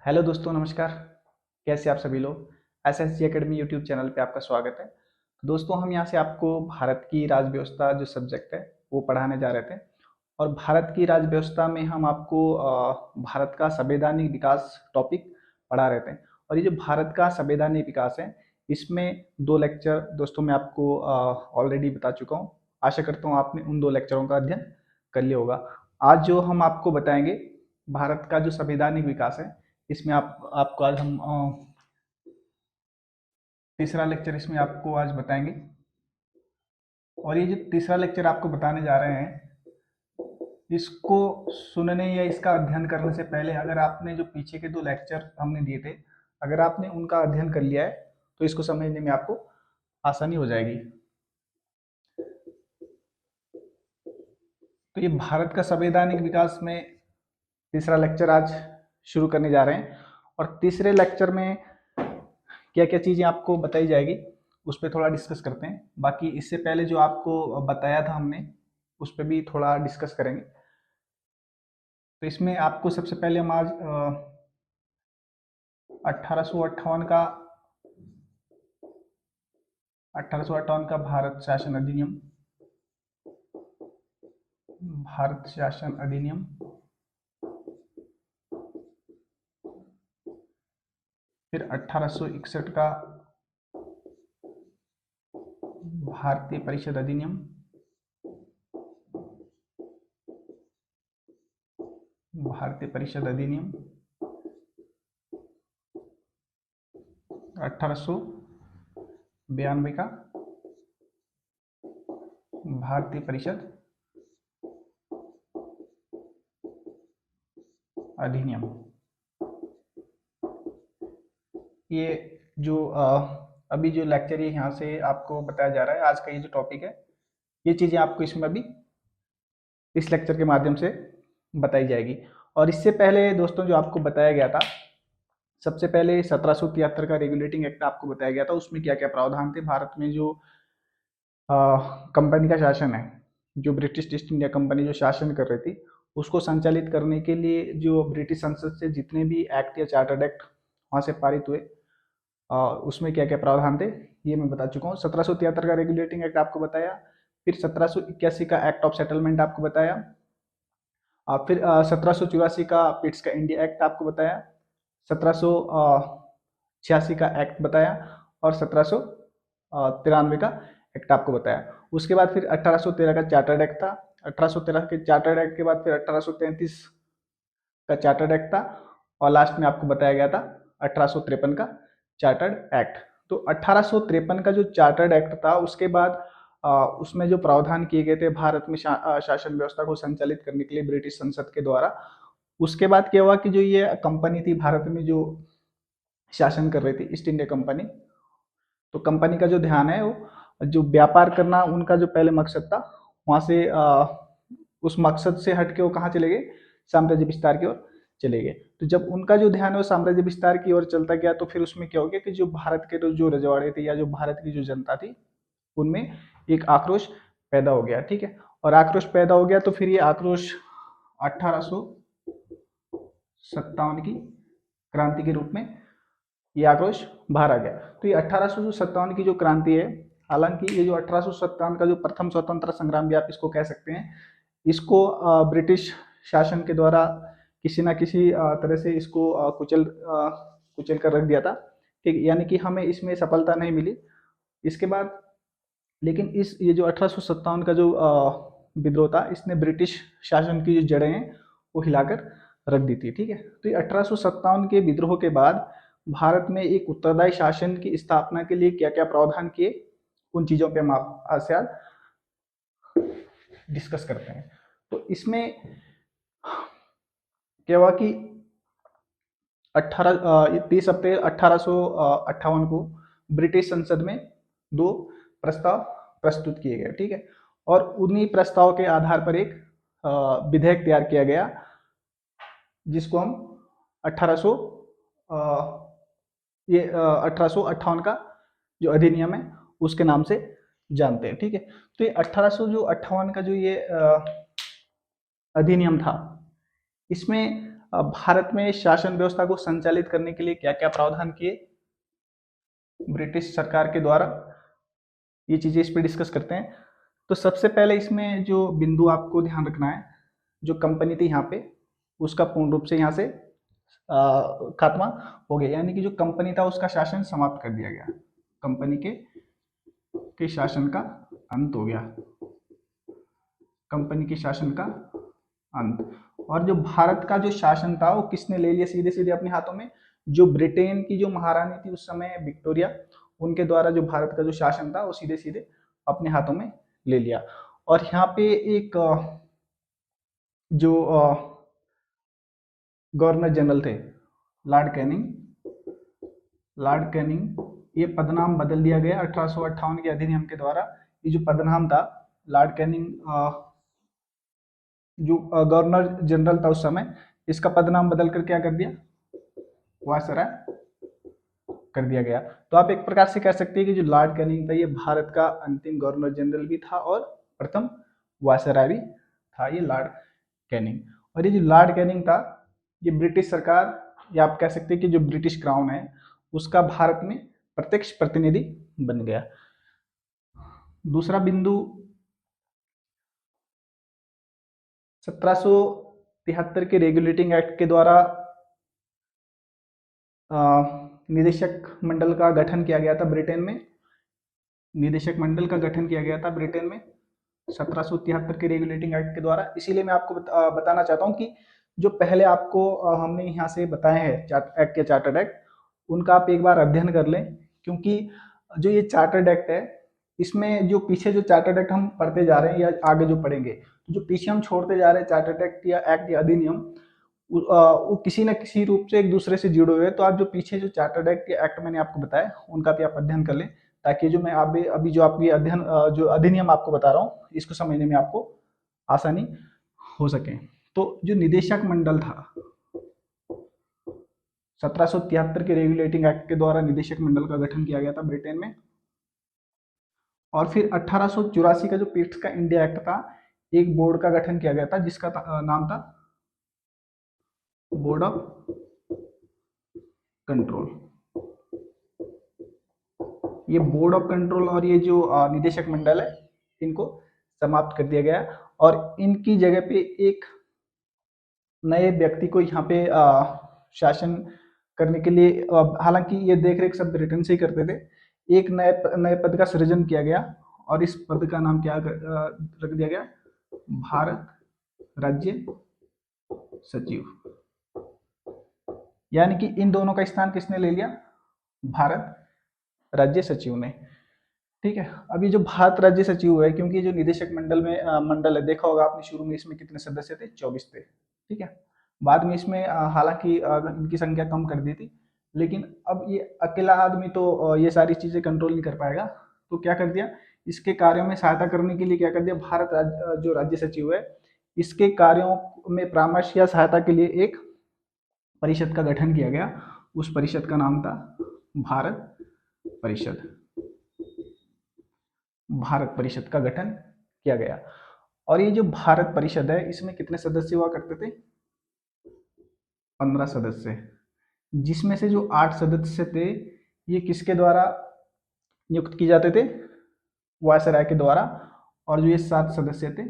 Hello दोस्तों, नमस्कार। कैसे आप सभी लोग। एसएसजी एकेडमी यूट्यूब चैनल पे आपका स्वागत है। तो दोस्तों, हम यहाँ से आपको भारत की राज्य व्यवस्था जो सब्जेक्ट है वो पढ़ाने जा रहे थे। और भारत की राज्य व्यवस्था में हम आपको भारत का संवैधानिक विकास टॉपिक पढ़ा रहे थे। और ये जो भारत का संवैधानिक विकास है, इसमें 2 लेक्चर दोस्तों मैं आपको ऑलरेडी बता चुका हूँ। आशा करता हूँ आपने उन 2 लेक्चरों का अध्ययन कर लिया होगा। आज जो हम आपको बताएंगे भारत का जो संवैधानिक विकास है, इसमें आपको आज हम तीसरा लेक्चर इसमें आपको आज बताएंगे। और ये जो तीसरा लेक्चर आपको बताने जा रहे हैं, इसको सुनने या इसका अध्ययन करने से पहले अगर आपने जो पीछे के 2 लेक्चर हमने दिए थे, अगर आपने उनका अध्ययन कर लिया है तो इसको समझने में आपको आसानी हो जाएगी। तो ये भारत का संवैधानिक विकास में तीसरा लेक्चर आज शुरू करने जा रहे हैं। और तीसरे लेक्चर में क्या क्या चीज़ें आपको बताई जाएगी उस पर थोड़ा डिस्कस करते हैं। बाकी इससे पहले जो आपको बताया था हमने, उस पर भी थोड़ा डिस्कस करेंगे। तो इसमें आपको सबसे पहले हम आज 1858 का 1858 का भारत शासन अधिनियम, फिर 1861 का भारतीय परिषद अधिनियम, फिर 1892 का भारतीय परिषद अधिनियम। ये जो अभी जो लेक्चर है यहाँ से आपको बताया जा रहा है, आज का ये जो टॉपिक है, ये चीज़ें आपको इसमें अभी इस लेक्चर के माध्यम से बताई जाएगी। और इससे पहले दोस्तों जो आपको बताया गया था, सबसे पहले 1773 का रेगुलेटिंग एक्ट आपको बताया गया था। उसमें क्या क्या प्रावधान थे। भारत में जो कंपनी का शासन है, जो ब्रिटिश ईस्ट इंडिया कंपनी जो शासन कर रही थी, उसको संचालित करने के लिए जो ब्रिटिश संसद से जितने भी एक्ट या चार्टर्ड एक्ट वहाँ से पारित हुए, उसमें क्या क्या प्रावधान थे ये मैं बता चुका हूँ। 1773 का रेगुलेटिंग एक्ट आपको बताया, फिर 1781 का एक्ट ऑफ सेटलमेंट आपको बताया, फिर 1784 का पिट्स का इंडिया एक्ट आपको बताया, 1786 का एक्ट बताया, और 1793 का एक्ट आपको बताया। उसके बाद फिर 1813 का चार्टर्ड एक्ट था। 1813 के चार्टर्ड एक्ट के बाद फिर 1833 का चार्टर्ड एक्ट था, और लास्ट में आपको बताया गया था 1853 का चार्टर्ड एक्ट। तो 1853 का जो चार्टर्ड एक्ट था, उसके बाद उसमें जो प्रावधान किए गए थे भारत में शासन व्यवस्था को संचालित करने के लिए ब्रिटिश संसद के द्वारा, उसके बाद क्या हुआ कि जो ये कंपनी थी भारत में जो शासन कर रही थी, ईस्ट इंडिया कंपनी, तो कंपनी का जो ध्यान है वो जो व्यापार करना उनका जो पहले मकसद था, वहाँ से उस मकसद से हट के वो कहाँ चले गए, साम्राज्य विस्तार की ओर चले गए। तो जब उनका जो ध्यान है वो साम्राज्य विस्तार की ओर चलता गया, तो फिर उसमें क्या हो गया कि जो भारत के जो रजवाड़े थे या जो भारत की जो जनता थी, उनमें एक आक्रोश पैदा हो गया। ठीक है, और आक्रोश पैदा हो गया तो फिर ये आक्रोश 1857 की क्रांति के रूप में ये आक्रोश बाहर आ गया। तो ये 1857 की जो क्रांति है, हालांकि ये जो 1857 का जो प्रथम स्वतंत्र संग्राम भी आप इसको कह सकते हैं, इसको ब्रिटिश शासन के द्वारा किसी ना किसी तरह से इसको कुचल कर रख दिया था। ठीक, यानी कि हमें इसमें सफलता नहीं मिली। इसके बाद लेकिन ये जो 1857 का जो विद्रोह था, इसने ब्रिटिश शासन की जो जड़ें हैं वो हिलाकर रख दी थी। ठीक है, तो ये 1857 के विद्रोह के बाद भारत में एक उत्तरदायी शासन की स्थापना के लिए क्या क्या प्रावधान किए, उन चीज़ों पे हम आज से आज डिस्कस करते हैं। तो इसमें क्या हुआ कि 30 अप्रैल 1858 को ब्रिटिश संसद में 2 प्रस्ताव प्रस्तुत किए गए। ठीक है, और उन्हीं प्रस्ताव के आधार पर एक विधेयक तैयार किया गया, जिसको हम 1858 का जो अधिनियम है उसके नाम से जानते हैं। ठीक है, तो ये 1858 का जो ये अधिनियम था, इसमें भारत में शासन व्यवस्था को संचालित करने के लिए क्या क्या प्रावधान किए ब्रिटिश सरकार के द्वारा, ये चीजें इस पे डिस्कस करते हैं। तो सबसे पहले इसमें जो बिंदु आपको ध्यान रखना है, जो कंपनी थी यहाँ पे उसका पूर्ण रूप से यहाँ से खात्मा हो गया, यानी कि जो कंपनी था उसका शासन समाप्त कर दिया गया, कंपनी के शासन का अंत हो गया, कंपनी के शासन का अंत। और जो भारत का जो शासन था वो किसने ले लिया सीधे सीधे अपने हाथों में, जो ब्रिटेन की जो महारानी थी उस समय विक्टोरिया, उनके द्वारा जो भारत का जो शासन था वो सीधे सीधे अपने हाथों में ले लिया। और यहाँ पे एक जो गवर्नर जनरल थे लॉर्ड कैनिंग, ये पदनाम बदल दिया गया 1858 के अधिनियम के द्वारा। ये जो पदनाम था लॉर्ड कैनिंग, जो गवर्नर जनरल था उस समय, इसका पदनाम बदल कर क्या कर दिया, वायसराय कर दिया गया। तो आप एक प्रकार से कह सकते हैं कि जो लॉर्ड कैनिंग था ये भारत का अंतिम गवर्नर जनरल भी था और प्रथम वायसराय भी था, ये लॉर्ड कैनिंग। और ये जो लॉर्ड कैनिंग था ये ब्रिटिश सरकार, या आप कह सकते हैं कि जो ब्रिटिश क्राउन है उसका भारत में प्रत्यक्ष प्रतिनिधि बन गया। दूसरा बिंदु 1773 के रेगुलेटिंग एक्ट के द्वारा निदेशक मंडल का गठन किया गया था ब्रिटेन में, निदेशक मंडल का गठन किया गया था ब्रिटेन में 1773 के रेगुलेटिंग एक्ट के द्वारा। इसीलिए मैं आपको बताना चाहता हूँ कि जो पहले आपको हमने यहाँ से बताए हैं एक्ट के चार्टर्ड एक्ट, उनका आप एक बार अध्ययन कर लें, क्योंकि जो ये चार्टर्ड एक्ट है इसमें जो पीछे जो चार्टर्ड एक्ट हम पढ़ते जा रहे हैं या आगे जो पढ़ेंगे, तो जो पीछे हम छोड़ते जा रहे हैं चार्टर्ड एक्ट या अधिनियम, वो किसी न किसी रूप से एक दूसरे से जुड़े हुए हैं। तो आप जो पीछे जो चार्टर्ड एक्ट या एक्ट मैंने आपको बताया उनका भी आप अध्ययन कर लें, ताकि जो मैं अभी जो आपकी अध्ययन जो अधिनियम आपको बता रहा हूँ इसको समझने में आपको आसानी हो सके। तो जो निदेशक मंडल था 1773 के रेगुलेटिंग एक्ट के द्वारा निदेशक मंडल का गठन किया गया था ब्रिटेन में। और फिर 1884 का जो पिट्स का इंडिया एक्ट था, एक बोर्ड का गठन किया गया था जिसका नाम था बोर्ड ऑफ कंट्रोल। ये बोर्ड ऑफ कंट्रोल और ये जो निदेशक मंडल है इनको समाप्त कर दिया गया, और इनकी जगह पे एक नए व्यक्ति को यहाँ पे शासन करने के लिए, हालांकि ये देख रेख सब ब्रिटेन से ही करते थे, एक नए पद का सृजन किया गया और इस पद का नाम क्या रख दिया गया, भारत राज्य सचिव। यानी कि इन दोनों का स्थान किसने ले लिया, भारत राज्य सचिव ने। ठीक है, अब ये जो भारत राज्य सचिव है, क्योंकि जो निदेशक मंडल है, देखा होगा आपने शुरू में इसमें कितने सदस्य थे, 24 थे। ठीक है, बाद में इसमें हालांकि इनकी संख्या कम कर दी थी, लेकिन अब ये अकेला आदमी तो ये सारी चीजें कंट्रोल नहीं कर पाएगा, तो क्या कर दिया, इसके कार्यों में सहायता करने के लिए क्या कर दिया, भारत जो राज्य सचिव है इसके कार्यों में परामर्श या सहायता के लिए एक परिषद का गठन किया गया। उस परिषद का नाम था भारत परिषद। भारत परिषद का गठन किया गया। और ये जो भारत परिषद है इसमें कितने सदस्य हुआ करते थे, 15 सदस्य, जिसमें से जो 8 सदस्य थे ये किसके द्वारा नियुक्त किए जाते थे, वायसराय के द्वारा। और जो ये 7 सदस्य थे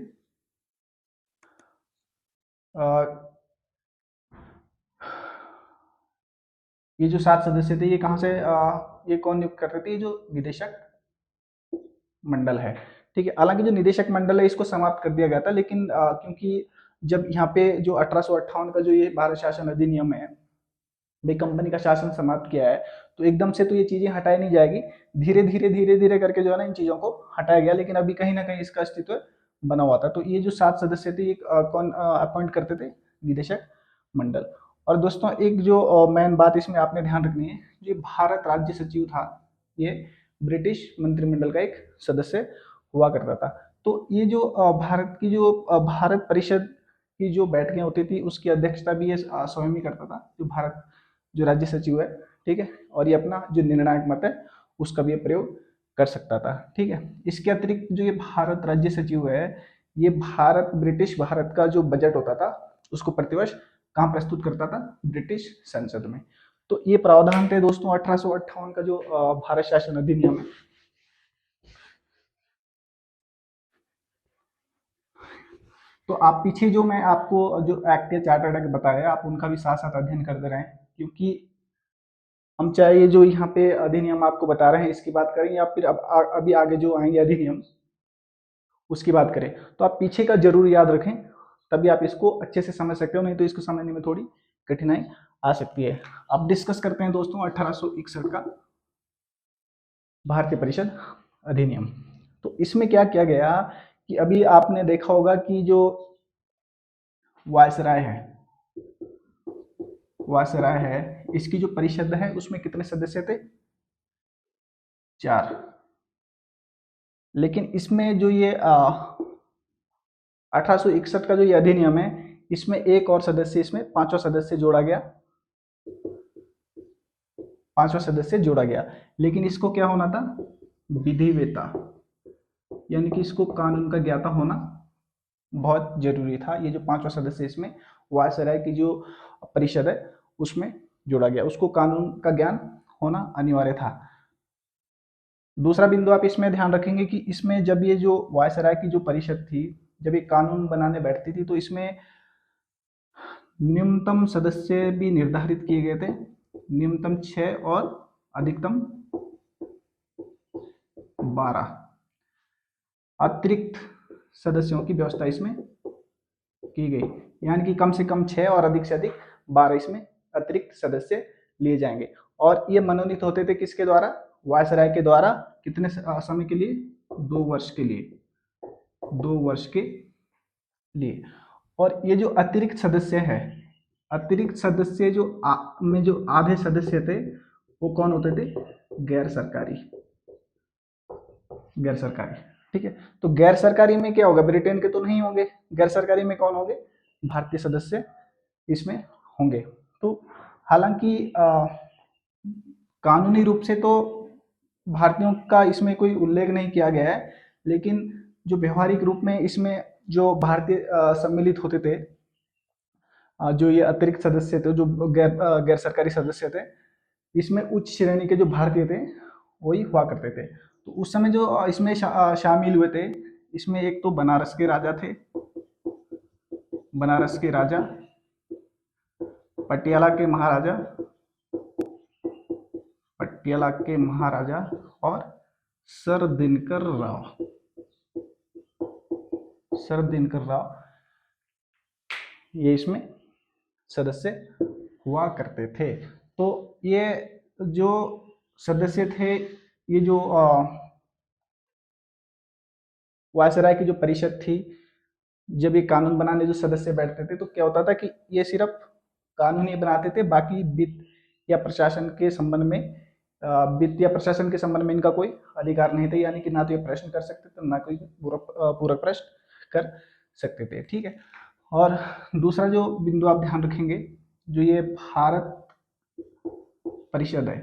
ये जो 7 सदस्य थे ये कहाँ से ये कौन नियुक्त करते थे, ये जो निदेशक मंडल है। ठीक है, हालांकि जो निदेशक मंडल है इसको समाप्त कर दिया गया था, लेकिन क्योंकि जब यहाँ पे जो 1858 का जो ये भारत शासन अधिनियम है, भाई कंपनी का शासन समाप्त किया है, तो एकदम से तो ये चीजें हटाई नहीं जाएगी, धीरे धीरे करके जो है ना इन चीजों को हटाया गया, लेकिन अभी कहीं ना कहीं इसका अस्तित्व बना हुआ था। तो ये जो 7 सदस्य थे ये कौन अपॉइंट करते थे, निदेशक मंडल। और दोस्तों एक जो मेन बात इसमें आपने ध्यान रखनी है, जो भारत राज्य सचिव था ये ब्रिटिश मंत्रिमंडल का एक सदस्य हुआ करता था। तो ये जो भारत की जो भारत परिषद की जो बैठकें होती थी उसकी अध्यक्षता भी ये स्वयं ही करता था, जो राज्य सचिव है। ठीक है, और ये अपना जो निर्णायक मत है उसका भी प्रयोग कर सकता था। ठीक है, इसके अतिरिक्त जो ये भारत राज्य सचिव है ये ब्रिटिश भारत का जो बजट होता था उसको प्रतिवर्ष कहाँ प्रस्तुत करता था? ब्रिटिश संसद में। तो ये प्रावधान थे दोस्तों 1858 का जो भारत शासन अधिनियम है। तो आप पीछे जो मैं आपको जो एक्ट या चार्टर्ड एक्ट बताया, आप उनका भी साथ साथ अध्ययन करते रहें, क्योंकि हम चाहे ये जो यहाँ पे अधिनियम आपको बता रहे हैं इसकी बात करें, या फिर अब अभी आगे जो आएंगे अधिनियम उसकी बात करें, तो आप पीछे का जरूर याद रखें, तभी आप इसको अच्छे से समझ सकते हो, नहीं तो इसको समझने में थोड़ी कठिनाई आ सकती है। अब डिस्कस करते हैं दोस्तों 1861 का भारतीय परिषद अधिनियम। तो इसमें क्या किया गया कि अभी आपने देखा होगा कि जो वायसराय है, वायसराय है, इसकी जो परिषद है उसमें कितने सदस्य थे? 4। लेकिन इसमें जो ये 1861 का जो ये अधिनियम है, इसमें एक और सदस्य, इसमें पांचवा सदस्य जोड़ा गया, पांचवा सदस्य जोड़ा गया। लेकिन इसको क्या होना था? विधिवेता, यानी कि इसको कानून का ज्ञाता होना बहुत जरूरी था। ये जो पांचवा सदस्य इसमें वायसराय की जो परिषद है उसमें जोड़ा गया, उसको कानून का ज्ञान होना अनिवार्य था। दूसरा बिंदु आप इसमें ध्यान रखेंगे कि इसमें जब ये जो वायसराय की जो परिषद थी, जब ये कानून बनाने बैठती थी, तो इसमें न्यूनतम सदस्य भी निर्धारित किए गए थे, न्यूनतम 6 और अधिकतम 12 अतिरिक्त सदस्यों की व्यवस्था इसमें की गई, यानी कि कम से कम 6 और अधिक से अधिक 12 इसमें अतिरिक्त सदस्य लिए जाएंगे। और ये मनोनीत होते थे किसके द्वारा? वायसराय के द्वारा। कितने समय के लिए? 2 वर्ष के लिए, 2 वर्ष के लिए। और ये जो अतिरिक्त सदस्य है, अतिरिक्त सदस्य जो में जो आधे सदस्य थे वो कौन होते थे? गैर सरकारी, गैर सरकारी। ठीक है, तो गैर सरकारी में क्या होगा? ब्रिटेन के तो नहीं होंगे, गैर सरकारी में कौन होंगे? भारतीय सदस्य इसमें होंगे। तो हालांकि कानूनी रूप से तो भारतीयों का इसमें कोई उल्लेख नहीं किया गया है, लेकिन जो व्यवहारिक रूप में इसमें जो भारतीय सम्मिलित होते थे, जो ये अतिरिक्त सदस्य थे, जो गैर सरकारी सदस्य थे, इसमें उच्च श्रेणी के जो भारतीय थे वही हुआ करते थे। तो उस समय जो इसमें शामिल हुए थे, इसमें एक तो बनारस के राजा थे, बनारस के राजा, पटियाला के महाराजा, पटियाला के महाराजा, और सर दिनकर राव, सर दिनकर राव, ये इसमें सदस्य हुआ करते थे। तो ये जो सदस्य थे, ये जो वायसराय की जो परिषद थी, जब ये कानून बनाने जो सदस्य बैठते थे, तो क्या होता था कि ये सिर्फ कानून ही बनाते थे, बाकी वित्त या प्रशासन के संबंध में, वित्त या प्रशासन के संबंध में इनका कोई अधिकार नहीं था, यानी कि ना तो ये प्रश्न कर सकते थे, ना कोई पूरक प्रश्न कर सकते थे। ठीक है, और दूसरा जो बिंदु आप ध्यान रखेंगे, जो ये भारत परिषद है,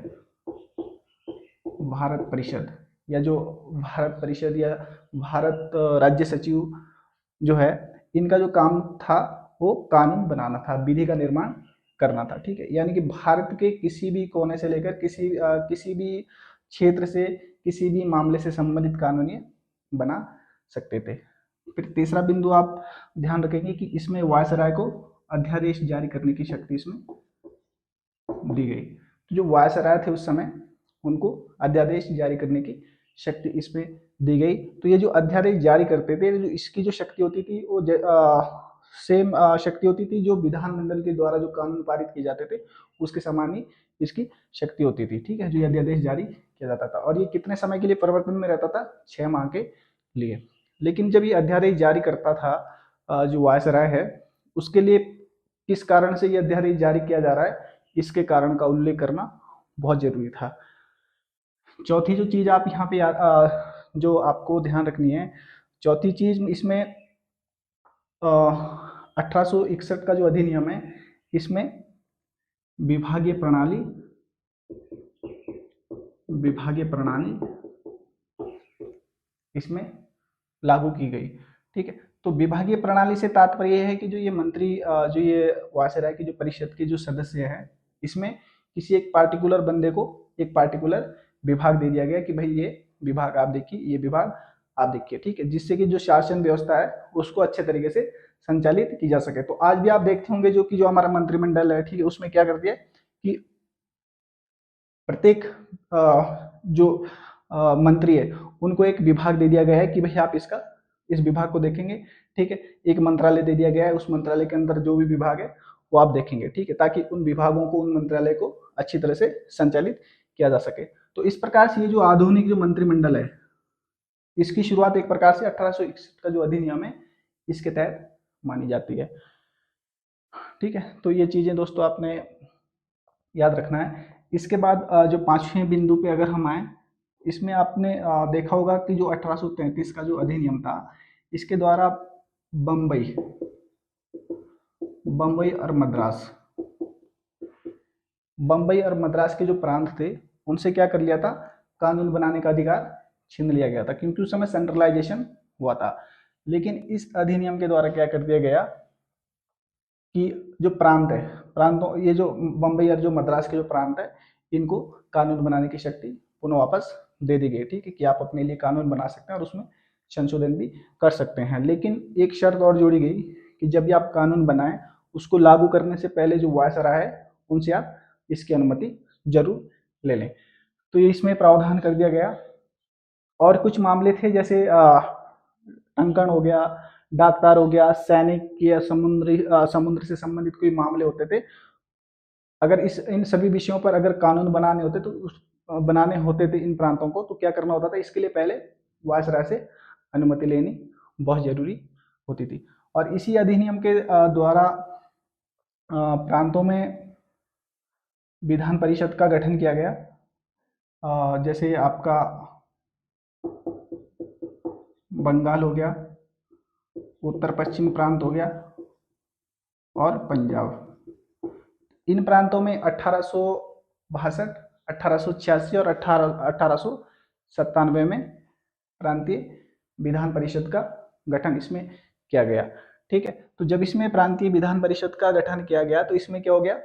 भारत परिषद, या जो भारत परिषद या भारत राज्य सचिव जो है, इनका जो काम था वो कानून बनाना था, विधि का निर्माण करना था। ठीक है, यानी कि भारत के किसी भी कोने से लेकर किसी भी क्षेत्र से, किसी भी मामले से संबंधित कानून ये बना सकते थे। फिर तीसरा बिंदु आप ध्यान रखेंगे कि इसमें वायसराय को अध्यादेश जारी करने की शक्ति इसमें दी गई। तो जो वायसराय थे उस समय, उनको अध्यादेश जारी करने की शक्ति इसमें दी गई। तो ये जो अध्यादेश जारी करते थे, जो इसकी जो शक्ति होती थी वो सेम शक्ति होती थी जो विधानमंडल के द्वारा जो कानून पारित किए जाते थे उसके समान ही इसकी शक्ति होती थी। ठीक है, जो अध्यादेश जारी किया जाता था, और ये कितने समय के लिए परिवर्तन में रहता था? 6 माह के लिए। लेकिन जब ये अध्यादेश जारी करता था जो वायसराय है, उसके लिए किस कारण से ये अध्यादेश जारी किया जा रहा है, इसके कारण का उल्लेख करना बहुत जरूरी था। चौथी जो चीज आप यहाँ पे जो आपको ध्यान रखनी है, चौथी चीज इसमें 1861 का जो अधिनियम है, इसमें विभागीय प्रणाली, विभागीय प्रणाली इसमें लागू की गई। ठीक है, तो विभागीय प्रणाली से तात्पर्य है कि जो ये मंत्री जो ये वायसराय की जो परिषद के जो सदस्य हैं, इसमें किसी एक पार्टिकुलर बंदे को एक पार्टिकुलर विभाग दे दिया गया कि भाई ये विभाग आप देखिए, ये विभाग आप देखिए, ठीक है, जिससे कि जो शासन व्यवस्था है उसको अच्छे तरीके से संचालित की जा सके। तो आज भी आप देखते होंगे जो हमारा मंत्रिमंडल है, ठीक है, उसमें क्या कर दिया कि प्रत्येक जो मंत्री है उनको एक विभाग दे दिया गया है कि भाई आप इस विभाग को देखेंगे, ठीक है। एक मंत्रालय दे दिया गया है, उस मंत्रालय के अंदर जो भी विभाग है वो आप देखेंगे, ठीक है, ताकि उन विभागों को, उन मंत्रालय को अच्छी तरह से संचालित किया जा सके। तो इस प्रकार से ये जो आधुनिक जो मंत्रिमंडल है, इसकी शुरुआत एक प्रकार से 1861 का जो अधिनियम है इसके तहत मानी जाती है, ठीक है। तो ये चीजें दोस्तों आपने याद रखना है। इसके बाद जो पांचवें बिंदु पे अगर हम आए, इसमें आपने देखा होगा कि जो 1833 का जो अधिनियम था, इसके द्वारा बम्बई बम्बई और मद्रास बम्बई और मद्रास के जो प्रांत थे उनसे क्या कर लिया था, कानून बनाने का अधिकार छीन लिया गया था, क्योंकि उस समय सेंट्रलाइजेशन हुआ था। लेकिन इस अधिनियम के द्वारा क्या कर दिया गया कि जो प्रांत है, प्रांतों, ये जो बम्बई और जो मद्रास के जो प्रांत है, इनको कानून बनाने की शक्ति पुनः वापस दे दी गई, ठीक है, कि आप अपने लिए कानून बना सकते हैं और उसमें संशोधन भी कर सकते हैं। लेकिन एक शर्त और जोड़ी गई कि जब भी आप कानून बनाएं, उसको लागू करने से पहले जो वायसराय है उनसे आप इसकी अनुमति जरूर ले लें। तो ये इसमें प्रावधान कर दिया गया। और कुछ मामले थे, जैसे अंकन हो गया, डाकतार हो गया, सैनिक या समुद्र से संबंधित कोई मामले होते थे। अगर इन सभी विषयों पर अगर कानून बनाने होते थे इन प्रांतों को, तो क्या करना होता था, इसके लिए पहले वायसराय से अनुमति लेनी बहुत जरूरी होती थी। और इसी अधिनियम के द्वारा प्रांतों में विधान परिषद का गठन किया गया। जैसे आपका बंगाल हो गया, उत्तर पश्चिम प्रांत हो गया और पंजाब। इन प्रांतों में 1862, 1886 और 1897 में प्रांतीय विधान परिषद का गठन इसमें किया गया, ठीक है। तो जब इसमें प्रांतीय विधान परिषद का गठन किया गया तो इसमें क्या हो गया,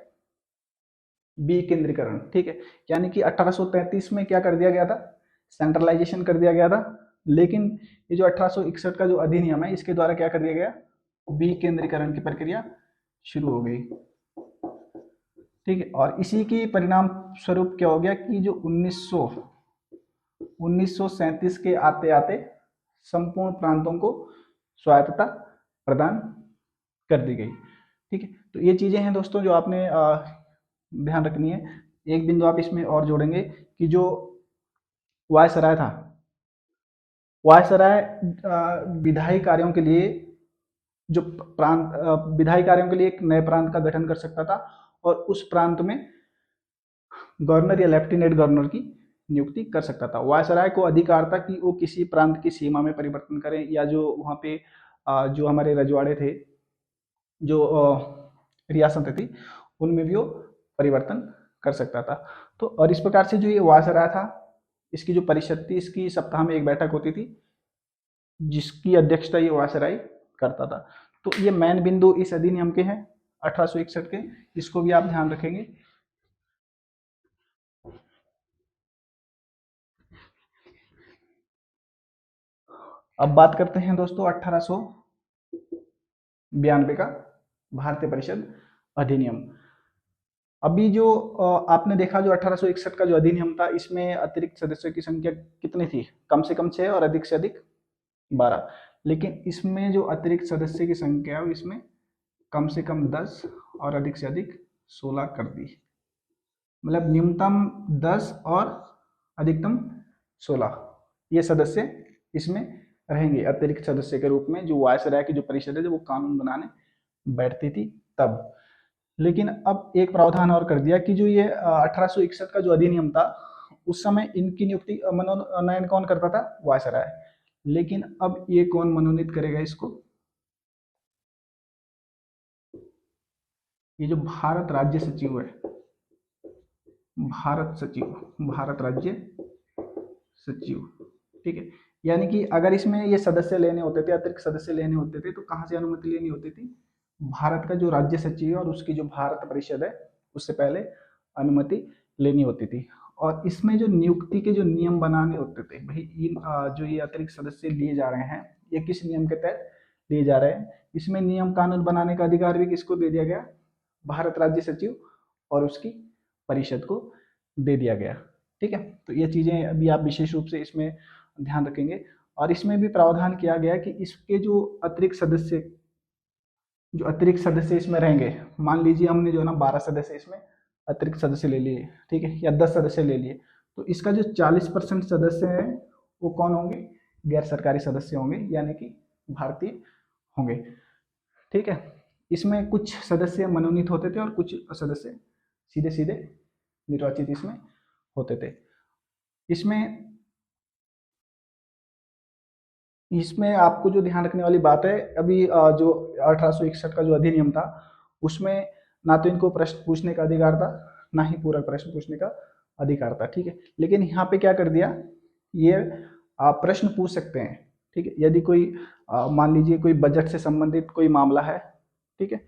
विकेंद्रीकरण, ठीक है। यानी कि 1833 में क्या कर दिया गया था, सेंट्रलाइजेशन कर दिया गया था। लेकिन ये जो 1861 का जो अधिनियम है, इसके द्वारा क्या कर दिया गया, विकेंद्रीकरण की प्रक्रिया शुरू हो गई, ठीक है। और इसी की परिणाम स्वरूप क्या हो गया कि जो 1937 के आते आते संपूर्ण प्रांतों को स्वायत्तता प्रदान कर दी गई, ठीक है। तो ये चीजें हैं दोस्तों जो आपने ध्यान रखनी है। एक बिंदु आप इसमें और जोड़ेंगे कि जो वायसराय था, वायसराय विधायी कार्यों के लिए जो प्रांत विधायी कार्यों के लिए एक नए प्रांत का गठन कर सकता था और उस प्रांत में गवर्नर या लेफ्टिनेंट गवर्नर की नियुक्ति कर सकता था। वायसराय को अधिकार था कि वो किसी प्रांत की सीमा में परिवर्तन करें, या जो वहाँ पे जो हमारे रजवाड़े थे, जो रियासतें थी, उनमें भी वो परिवर्तन कर सकता था। तो और इस प्रकार से जो ये वायसराय था, इसकी जो परिषद थी, इसकी सप्ताह में एक बैठक होती थी जिसकी अध्यक्षता ये वायसराय करता था। तो ये मेन बिंदु इस अधिनियम के हैं 1861 के, इसको भी आप ध्यान रखेंगे। अब बात करते हैं दोस्तों 1892 का भारतीय परिषद अधिनियम। अभी जो आपने देखा जो 1861 का जो अधिनियम था, इसमें अतिरिक्त सदस्यों की संख्या कितनी थी, कम से कम 6 और अधिक से अधिक 12। लेकिन इसमें जो अतिरिक्त सदस्य की संख्या है इसमें कम से कम 10 और अधिक से अधिक 16 कर दी। मतलब न्यूनतम 10 और अधिकतम 16 ये सदस्य इसमें रहेंगे अतिरिक्त सदस्य के रूप में, जो वायसराय की जो परिषद है, जब वो कानून बनाने बैठती थी तब। लेकिन अब एक प्रावधान और कर दिया कि जो ये 1861 का जो अधिनियम था, उस समय इनकी नियुक्ति मनोनयन कौन करता था, वायसराय। लेकिन अब ये कौन मनोनीत करेगा इसको, ये जो भारत राज्य सचिव है, भारत सचिव, भारत राज्य सचिव, ठीक है, यानी कि अगर इसमें ये सदस्य लेने होते थे, अतिरिक्त सदस्य लेने होते थे, तो कहाँ से अनुमति लेनी होती थी? भारत का जो राज्य सचिव है और उसकी जो भारत परिषद है उससे पहले अनुमति लेनी होती थी। और इसमें जो नियुक्ति के जो नियम बनाने होते थे भाई, इन जो ये अतिरिक्त सदस्य लिए जा रहे हैं ये किस नियम के तहत लिए जा रहे हैं? इसमें नियम कानून बनाने का अधिकार भी किसको दे दिया गया? भारत राज्य सचिव और उसकी परिषद को दे दिया गया। ठीक है, तो ये चीजें अभी आप विशेष रूप से इसमें ध्यान रखेंगे। और इसमें भी प्रावधान किया गया कि इसके जो अतिरिक्त सदस्य इसमें रहेंगे, मान लीजिए हमने जो है ना 12 सदस्य इसमें अतिरिक्त सदस्य ले लिए, ठीक है, या 10 सदस्य ले लिए, तो इसका जो 40% सदस्य है वो कौन होंगे? गैर सरकारी सदस्य होंगे, यानी कि भारतीय होंगे। ठीक है, इसमें कुछ सदस्य मनोनीत होते थे और कुछ सदस्य सीधे सीधे निर्वाचित इसमें होते थे। इसमें आपको जो ध्यान रखने वाली बात है, अभी जो 1861 का जो अधिनियम था उसमें ना तो इनको प्रश्न पूछने का अधिकार था, ना ही पूरक प्रश्न पूछने का अधिकार था। ठीक है, लेकिन यहाँ पे क्या कर दिया, ये आप प्रश्न पूछ सकते हैं। ठीक है, यदि कोई मान लीजिए कोई बजट से संबंधित कोई मामला है, ठीक है,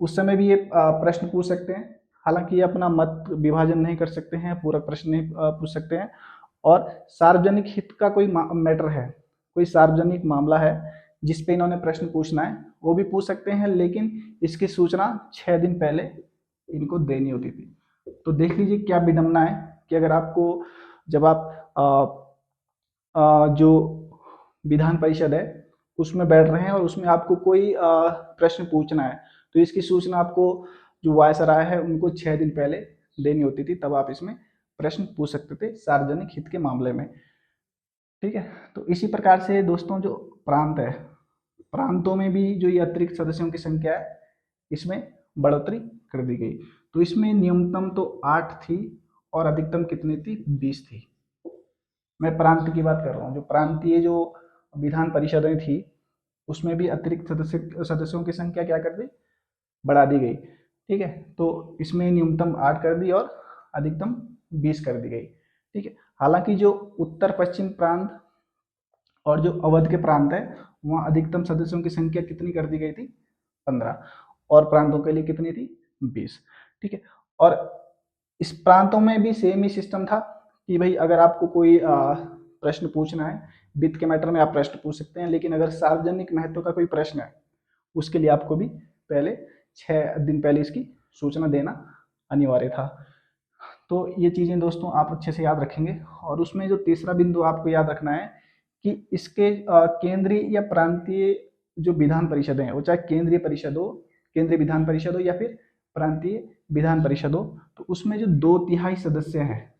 उस समय भी ये प्रश्न पूछ सकते हैं। हालांकि ये अपना मत विभाजन नहीं कर सकते हैं, पूरक प्रश्न नहीं पूछ सकते हैं। और सार्वजनिक हित का कोई मैटर है, कोई सार्वजनिक मामला है जिस पे इन्होंने प्रश्न पूछना है, वो भी पूछ सकते हैं, लेकिन इसकी सूचना 6 दिन पहले इनको देनी होती थी। तो देख लीजिए क्या विडंबना है कि अगर आपको, जब आप जो विधान परिषद है उसमें बैठ रहे हैं और उसमें आपको कोई प्रश्न पूछना है, तो इसकी सूचना आपको जो वायसराय है उनको 6 दिन पहले देनी होती थी, तब आप इसमें प्रश्न पूछ सकते थे सार्वजनिक हित के मामले में। ठीक है, तो इसी प्रकार से दोस्तों जो प्रांत है, प्रांतों में भी जो ये अतिरिक्त सदस्यों की संख्या है इसमें बढ़ोतरी कर दी गई। तो इसमें न्यूनतम तो 8 थी और अधिकतम कितनी थी? 20 थी। मैं प्रांत की बात कर रहा हूँ। जो प्रांतीय जो विधान परिषदें थी उसमें भी अतिरिक्त सदस्यों की संख्या क्या कर दी? बढ़ा दी गई। ठीक है, तो इसमें न्यूनतम 8 कर दी और अधिकतम 20 कर दी गई। ठीक है, हालांकि जो उत्तर पश्चिम प्रांत और जो अवध के प्रांत है वहाँ अधिकतम सदस्यों की संख्या कितनी कर दी गई थी? 15, और प्रांतों के लिए कितनी थी? 20। ठीक है, और इस प्रांतों में भी सेम ही सिस्टम था कि भाई अगर आपको कोई प्रश्न पूछना है, वित्त के मैटर में आप प्रश्न पूछ सकते हैं, लेकिन अगर सार्वजनिक महत्व का कोई प्रश्न है उसके लिए आपको भी पहले 6 दिन पहले इसकी सूचना देना अनिवार्य था। तो ये चीज़ें दोस्तों आप अच्छे से याद रखेंगे। और उसमें जो तीसरा बिंदु आपको याद रखना है कि इसके केंद्रीय या प्रांतीय जो विधान परिषद हैं, वो चाहे केंद्रीय परिषद हो, केंद्रीय विधान परिषद हो या फिर प्रांतीय विधान परिषद हो, तो उसमें जो 2/3 सदस्य हैं,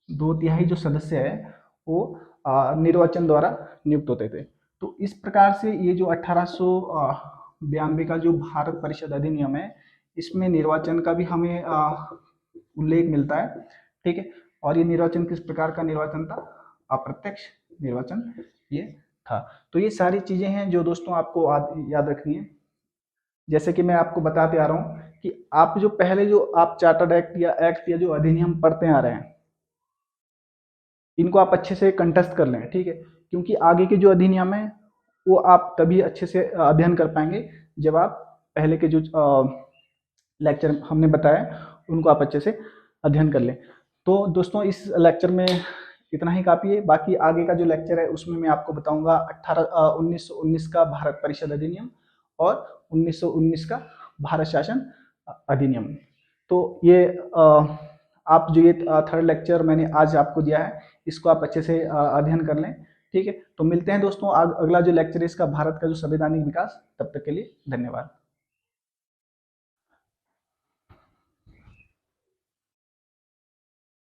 2/3 जो सदस्य है वो निर्वाचन द्वारा नियुक्त होते थे। तो इस प्रकार से ये जो 1892 का जो भारत परिषद अधिनियम है इसमें निर्वाचन का भी हमें उल्लेख मिलता है। ठीक है, और ये निर्वाचन किस प्रकार का निर्वाचन था? अप्रत्यक्ष निर्वाचन ये था। तो ये सारी चीजें हैं जो दोस्तों आपको याद रखनी है। जैसे कि मैं आपको बताते आ रहा हूँ कि आप जो पहले जो आप चार्टर्ड एक्ट या जो अधिनियम पढ़ते आ रहे हैं इनको आप अच्छे से कंठस्थ कर लें। ठीक है, क्योंकि आगे के जो अधिनियम है वो आप तभी अच्छे से अध्ययन कर पाएंगे जब आप पहले के जो लेक्चर हमने बताया उनको आप अच्छे से अध्ययन कर लें। तो दोस्तों इस लेक्चर में इतना ही काफ़ी है। बाकी आगे का जो लेक्चर है उसमें मैं आपको बताऊंगा 1919 का भारत परिषद अधिनियम और 1919 का भारत शासन अधिनियम। तो ये आप जो ये थर्ड लेक्चर मैंने आज आपको दिया है इसको आप अच्छे से अध्ययन कर लें। ठीक है, तो मिलते हैं दोस्तों अगला जो लेक्चर है इसका भारत का जो संवैधानिक विकास। तब तक के लिए धन्यवाद।